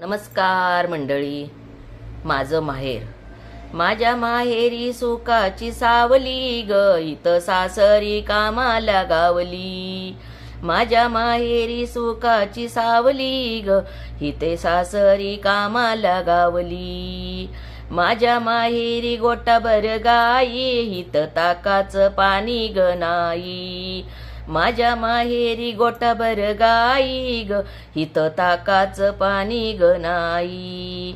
नमस्कार मंडळी. माझं माहेर. माझ्या माहेरी सुखाची सावली ग, इथं सासरी कामाला गावली. माझ्या माहेरी सुखाची सावली ग, इथे सासरी कामाला गावली. माझ्या माहेरी गोटाभर गाई, इथं ताकाचं पाणी ग नाही. माझ्या माहेरी गोटाभर गाई ग, इथं ताकाचं पाणी ग नाही.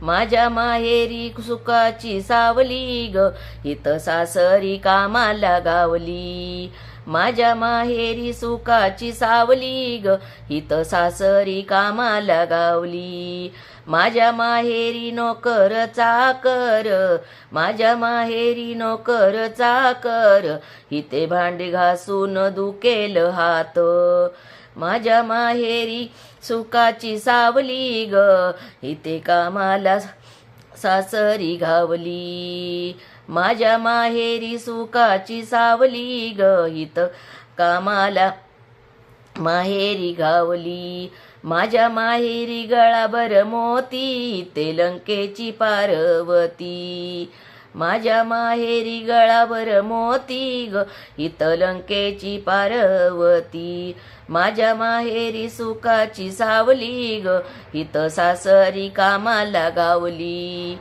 माझ्या माहेरी सुखाची सावली ग, इथं सासरी कामाला गावली. माझ्या माहेरी सुखाची सावली ग, इथं सासरी कामाला गावली. माझ्या माहेरी नोकर चाकर, माझ्या माहेरी नोकर चाकर, इथे भांडी घासून दुखेल हात. माझ्या माहेरी सुखाची सावली ग, इथे कामाला सासरी गावली. माझ्या माहेरी सुखाची सावली ग, इथं कामाला माहेरी गावली. माझ्या माहेरी गळाभर मोती, ते लंकेची पार्वती. माझ्या माहेरी गळाभर मोती ग, इथं लंकेची पार्वती. माझ्या माहेरी सुखाची सावली ग, इथं सासरी कामाला गावली.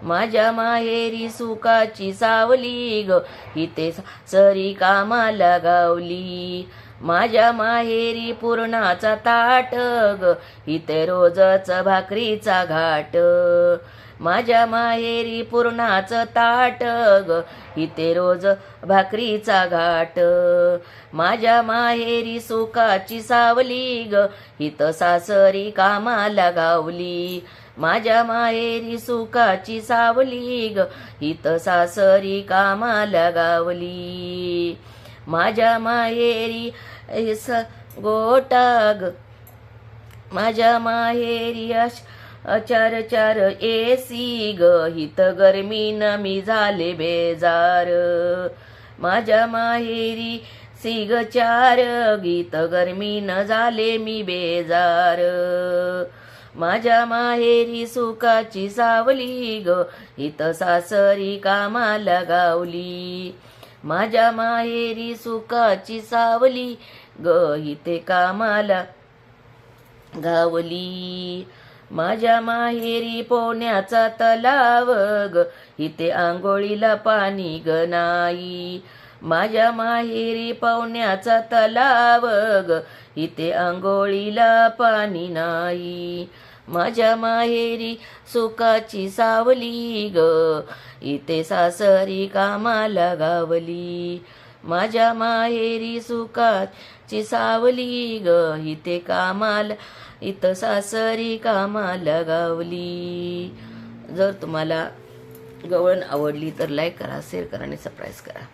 माझ्या माहेरी सुखाची सावली ग, इथे सासरी कामाला गावली. माझ्या माहेरी पुरणाचा ताट ग, इथे रोजच भाकरीचा घाट. माझ्या माहेरी पुरणाचं ताट ग, इथे रोज भाकरीचा घाट. माझ्या माहेरी सुखाची सावली ग, इथं सासरी कामाला गावली. माझ्या माहेरी सुखाची सावली ग, इथं सासरी कामाला गावली. माझ्या माहेरी गोटाग, माझ्या माहेरी चार चार एसी ग, इथं गर्मीनं मी झाले बेजार. माझ्या माहेरी सिग चार, गीत गर्मीनं झाले मी बेजार. माझ्या माहेरी सुखाची सावली ग, इथं सासरी कामाला गावली. माझ्या माहेरी सुखाची सावली ग, इथे कामाला गावली. माझ्या माहेरी पोहण्याचा तलाव ग, इथे आंघोळीला पाणी ग नाही. माझ्या माहेरी पोहण्याचा तलाव ग, इथे आंघोळीला पाणी नाही. माझ्या माहेरी सुखाची सावली ग, इथे सासरी कामाला गावली. माझ्या माहेरी सुखाची सावली ग, इथे कामाला, इथं सासरी कामाला गावली. जर तुम्हाला गवळण आवडली तर लाईक करा, शेअर करा आणि सबस्क्राईब करा.